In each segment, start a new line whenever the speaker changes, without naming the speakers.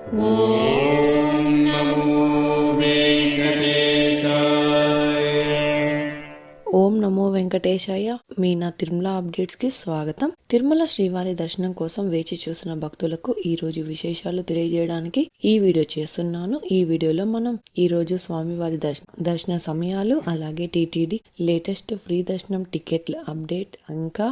ఓం నమో వెంకటేశాయ.
ఓం నమో వెంకటేశాయ. మీ నా తిరుమల అప్డేట్స్ కి స్వాగతం. తిరుమల శ్రీవారి దర్శనం కోసం వేచి చూసిన భక్తులకు ఈ రోజు విశేషాలు తెలియజేయడానికి ఈ వీడియో చేస్తున్నాను. ఈ వీడియోలో మనం ఈ రోజు స్వామివారి దర్శన సమయాలు, అలాగే టీటీడీ లేటెస్ట్ ఫ్రీ దర్శనం టికెట్ల అప్డేట్, ఇంకా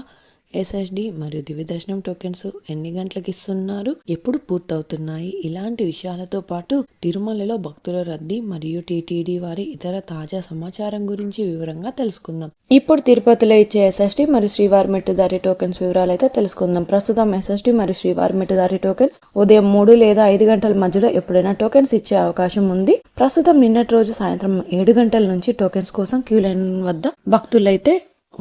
ఎస్ఎస్డి మరియు దివ్య దర్శనం టోకెన్స్ ఎన్ని గంటలకు ఇస్తున్నారు, ఎప్పుడు పూర్తవుతున్నాయి, ఇలాంటి విషయాలతో పాటు తిరుమలలో భక్తుల రద్దీ మరియు టీటీడీ వారి ఇతర తాజా సమాచారం గురించి వివరంగా తెలుసుకుందాం. ఇప్పుడు తిరుపతిలో ఇచ్చే ఎస్ఎస్డి మరియు శ్రీవారి మెట్టుదారి టోకెన్స్ వివరాలు అయితే తెలుసుకుందాం. ప్రస్తుతం ఎస్ఎస్డి మరియు శ్రీవారి మెట్టుదారి టోకెన్స్ ఉదయం 3 లేదా 5 గంటల మధ్యలో ఎప్పుడైనా టోకెన్స్ ఇచ్చే అవకాశం ఉంది. ప్రస్తుతం నిన్నటి రోజు సాయంత్రం 7 గంటల నుంచి టోకెన్స్ కోసం క్యూ లైన్ వద్ద భక్తులైతే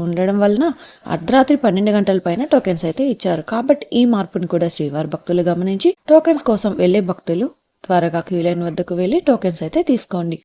ఉండడం వలన అర్ధరాత్రి 12 గంటల పైన టోకెన్స్ అయితే ఇచ్చారు. కాబట్టి ఈ మార్పును కూడా శ్రీవారి భక్తులు గమనించి టోకెన్స్ కోసం వెళ్లే భక్తులు త్వరగా క్యూ లైన్ వద్దకు వెళ్లి టోకెన్స్ అయితే తీసుకోండి.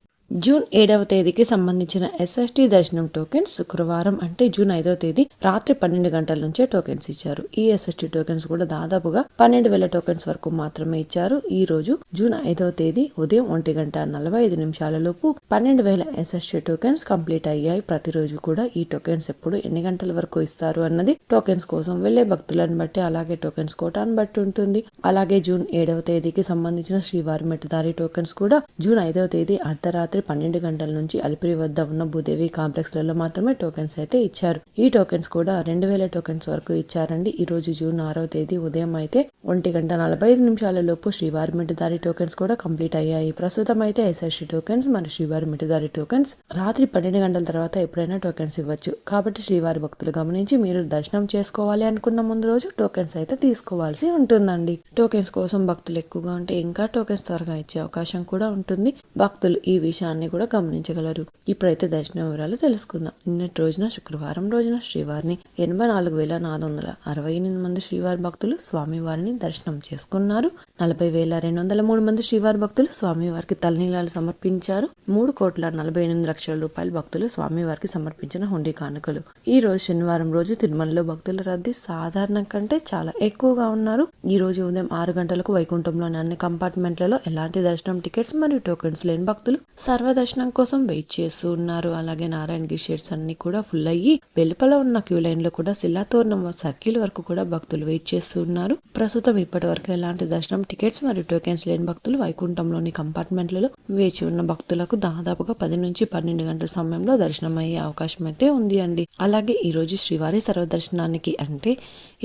జూన్ 7వ తేదీకి సంబంధించిన ఎస్ఎస్డి దర్శనం టోకెన్స్ శుక్రవారం అంటే జూన్ 5వ తేదీ రాత్రి 12 గంటల నుంచే టోకెన్స్ ఇచ్చారు. ఈ ఎస్ఎస్డి టోకెన్స్ కూడా దాదాపుగా 12,000 టోకెన్స్ వరకు మాత్రమే ఇచ్చారు. ఈ రోజు జూన్ 5వ తేదీ ఉదయం 1:45 లోపు 12,000 ఎస్ఎస్డి టోకెన్స్ కంప్లీట్ అయ్యాయి. ప్రతిరోజు కూడా ఈ టోకెన్స్ ఎప్పుడు ఎన్ని గంటల వరకు ఇస్తారు అన్నది టోకెన్స్ కోసం వెళ్లే భక్తులను బట్టి, అలాగే టోకెన్స్ కోటాను బట్టి ఉంటుంది. అలాగే జూన్ 7వ తేదీకి సంబంధించిన శ్రీవారి మెట్టుదారి టోకెన్స్ కూడా జూన్ 5వ తేదీ అర్ధరాత్రి 12 గంటల నుంచి అలిపిరి వద్ద ఉన్న భూదేవి కాంప్లెక్స్ లలో మాత్రమే టోకెన్స్ అయితే ఇచ్చారు. ఈ టోకెన్స్ కూడా 2,000 టోకెన్స్ వరకు ఇచ్చారండి. ఈ రోజు జూన్ 6వ తేదీ ఉదయం అయితే 1:45 లోపు శ్రీవారి మెట్టుదారి టోకెన్స్ కూడా కంప్లీట్ అయ్యాయి. ప్రస్తుతం అయితే ఎస్ఎస్డి టోకెన్స్ మరియు శ్రీవారి మెట్టుదారి టోకెన్స్ రాత్రి 12 గంటల తర్వాత ఎప్పుడైనా టోకెన్స్ ఇవ్వచ్చు. కాబట్టి శ్రీవారి భక్తులు గమనించి మీరు దర్శనం చేసుకోవాలి అనుకున్న ముందు రోజు టోకెన్స్ అయితే తీసుకోవాల్సి ఉంటుందండి. టోకెన్స్ కోసం భక్తులు ఎక్కువగా ఉంటే ఇంకా టోకెన్స్ త్వరగా ఇచ్చే అవకాశం కూడా ఉంటుంది. భక్తులు ఈ విషయాన్ని కూడా గమనించగలరు. ఇప్పుడైతే దర్శన వివరాలు తెలుసుకుందాం. నిన్నటి రోజున శుక్రవారం రోజున శ్రీవారిని 84,468 మంది శ్రీవారి భక్తులు స్వామివారిని దర్శనం చేసుకున్నారు. 40,203 మంది శ్రీవారి భక్తులు స్వామివారికి తలనీలాలు సమర్పించారు. 3,48,00,000 రూపాయల భక్తులు స్వామివారికి సమర్పించిన హుండీ కానుకలు. ఈ రోజు శనివారం రోజు తిరుమలలో భక్తుల రద్దీ సాధారణం కంటే చాలా ఎక్కువగా ఉన్నారు. ఈ రోజు ఉదయం 6 గంటలకు వైకుంఠంలోని అన్ని కంపార్ట్మెంట్లలో ఎలాంటి దర్శనం టికెట్స్ మరియు టోకెన్స్ లేని భక్తులు సర్వదర్శనం కోసం వెయిట్ చేస్తూ ఉన్నారు. అలాగే నారాయణగిరి షేడ్స్ అన్ని కూడా ఫుల్ అయ్యి వెలుపల ఉన్న క్యూ లైన్ లో కూడా శిలాతోరణం సర్కిల్ వరకు కూడా భక్తులు వెయిట్ చేస్తూ ఉన్నారు. ప్రస్తుతం ఇప్పటి వరకు ఎలాంటి దర్శనం టికెట్స్ మరియు టోకెన్స్ లేని భక్తులు వైకుంఠంలోని కంపార్ట్మెంట్లలో వేచి ఉన్న భక్తులకు దాదాపుగా 10 నుంచి 12 గంటల సమయంలో దర్శనం అయ్యే అవకాశం అయితే ఉంది అండి. అలాగే ఈ రోజు శ్రీవారి సర్వదర్శనానికి అంటే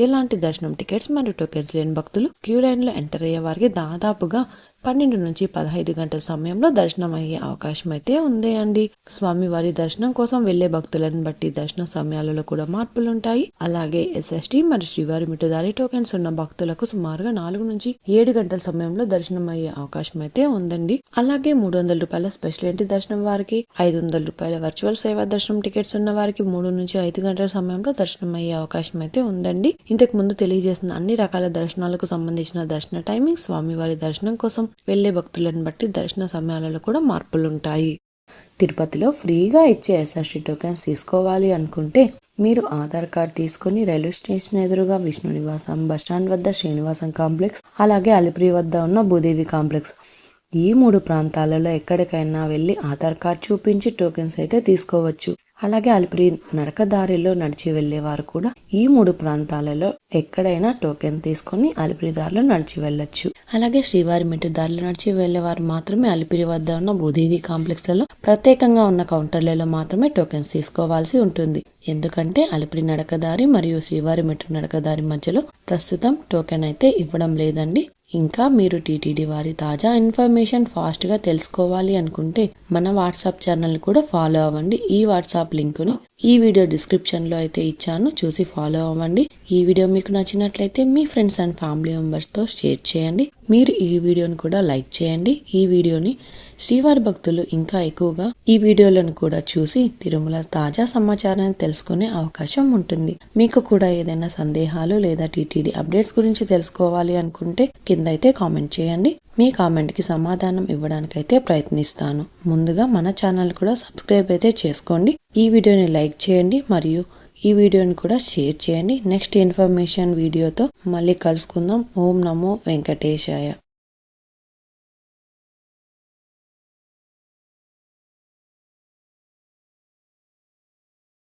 ఎలాంటి దర్శనం టికెట్స్ మరియు టోకెన్స్ లేని భక్తులు క్యూ లైన్ లో ఎంటర్ అయ్యే వారికి దాదాపుగా 12 నుంచి 15 గంటల సమయంలో దర్శనం అయ్యే అవకాశం అయితే ఉంది అండి. స్వామివారి దర్శనం కోసం వెళ్లే భక్తులను బట్టి దర్శన సమయాలలో కూడా మార్పులు ఉంటాయి. అలాగే ఎస్ఎస్డి మరియు శ్రీవారి మెట్టుదారి టోకెన్స్ ఉన్న భక్తులకు సుమారుగా 4 నుంచి 7 గంటల సమయంలో దర్శనం అయ్యే అవకాశం అయితే ఉందండి. అలాగే 300 రూపాయల స్పెషల్ ఎంట్రీ దర్శనం వారికి, 500 రూపాయల వర్చువల్ సేవా దర్శనం టికెట్స్ ఉన్న వారికి 3 నుంచి 5 గంటల సమయంలో దర్శనం అయ్యే అవకాశం అయితే ఉందండి. ఇంతకు ముందు తెలియజేసిన అన్ని రకాల దర్శనాలకు సంబంధించిన దర్శన టైమింగ్, స్వామివారి దర్శనం కోసం వెళ్లే భక్తులను బట్టి దర్శన సమయాలలో కూడా మార్పులుంటాయి. తిరుపతిలో ఫ్రీగా ఇచ్చే ఎస్ఎస్డి టోకెన్స్ తీసుకోవాలి అనుకుంటే మీరు ఆధార్ కార్డ్ తీసుకుని రైల్వే స్టేషన్ ఎదురుగా విష్ణు నివాసం, బస్టాండ్ వద్ద శ్రీనివాసం కాంప్లెక్స్, అలాగే అలిపిరి వద్ద ఉన్న భూదేవి కాంప్లెక్స్ ఈ 3 ప్రాంతాలలో ఎక్కడికైనా వెళ్లి ఆధార్ కార్డ్ చూపించి టోకెన్స్ అయితే తీసుకోవచ్చు. అలాగే అలిపిరి నడకదారిలో నడిచి వెళ్లేవారు కూడా ఈ 3 ప్రాంతాలలో ఎక్కడైనా టోకెన్ తీసుకుని అలిపిరి దారిలో నడిచి వెళ్ళొచ్చు. అలాగే శ్రీవారి మెట్టు దారిలో నడిచి వెళ్లేవారు మాత్రమే అలిపిరి వద్ద ఉన్న భూదేవి కాంప్లెక్స్ లలో ప్రత్యేకంగా ఉన్న కౌంటర్లలో మాత్రమే టోకెన్స్ తీసుకోవాల్సి ఉంటుంది. ఎందుకంటే అలిపిరి నడకదారి మరియు శ్రీవారి మెట్టు నడకదారి మధ్యలో ప్రస్తుతం టోకెన్ అయితే ఇవ్వడం లేదండి. ఇంకా మీరు టీటీడీ వారి తాజా ఇన్ఫర్మేషన్ ఫాస్ట్ గా తెలుసుకోవాలి అనుకుంటే మన వాట్సాప్ ఛానల్ కూడా ఫాలో అవ్వండి. ఈ వాట్సాప్ లింకుని ఈ వీడియో డిస్క్రిప్షన్ లో అయితే ఇచ్చాను, చూసి ఫాలో అవ్వండి. ఈ వీడియో మీకు నచ్చినట్లయితే మీ ఫ్రెండ్స్ అండ్ ఫ్యామిలీ మెంబర్స్ తో షేర్ చేయండి. మీరు ఈ వీడియోని కూడా లైక్ చేయండి. ఈ వీడియోని శ్రీవారి భక్తులు ఇంకా ఎక్కువగా ఈ వీడియోలను కూడా చూసి తిరుమల తాజా సమాచారాన్ని తెలుసుకునే అవకాశం ఉంటుంది. మీకు కూడా ఏదైనా సందేహాలు లేదా టీటీడీ అప్డేట్స్ గురించి తెలుసుకోవాలి అనుకుంటే కింద అయితే కామెంట్ చేయండి. మీ కామెంట్ కి సమాధానం ఇవ్వడానికైతే ప్రయత్నిస్తాను. ముందుగా మన ఛానల్ కూడా సబ్స్క్రైబ్ అయితే చేసుకోండి. ఈ వీడియోని లైక్ చేయండి మరియు ఈ వీడియోని కూడా షేర్ చేయండి. నెక్స్ట్ ఇన్ఫర్మేషన్ వీడియోతో మళ్ళీ కలుసుకుందాం. ఓం నమో వెంకటేశాయ.